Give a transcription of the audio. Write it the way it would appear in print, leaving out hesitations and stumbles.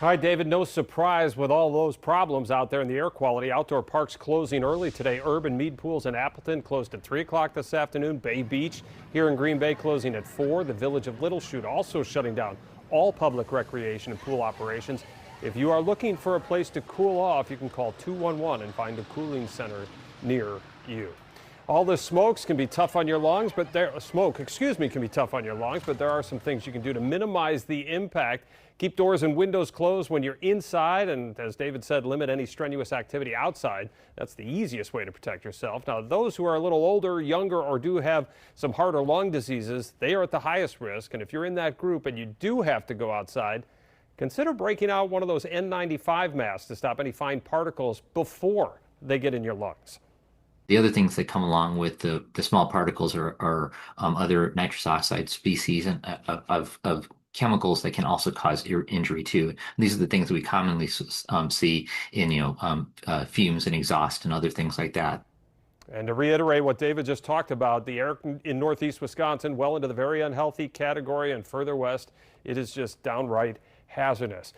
Hi, David. No surprise with all those problems out there in the air quality. Outdoor parks closing early today. Urban Mead Pools in Appleton closed at 3 o'clock this afternoon. Bay Beach here in Green Bay closing at 4. The village of Little Chute also shutting down all public recreation and pool operations. If you are looking for a place to cool off, you can call 211 and find a cooling center near you. All the smokes can be tough on your lungs, but can be tough on your lungs, but there are some things you can do to minimize the impact. Keep doors and windows closed when you're inside, and as David said, limit any strenuous activity outside. That's the easiest way to protect yourself. Now, those who are a little older, younger, or do have some heart or lung diseases, they are at the highest risk. And if you're in that group and you do have to go outside, consider breaking out one of those N95 masks to stop any fine particles before they get in your lungs. The other things that come along with the small particles are other nitrous oxide species and of chemicals that can also cause injury too. And these are the things that we commonly see in fumes and exhaust and other things like that. And to reiterate what David just talked about, the air in northeast Wisconsin well into the very unhealthy category, and further west, it is just downright hazardous.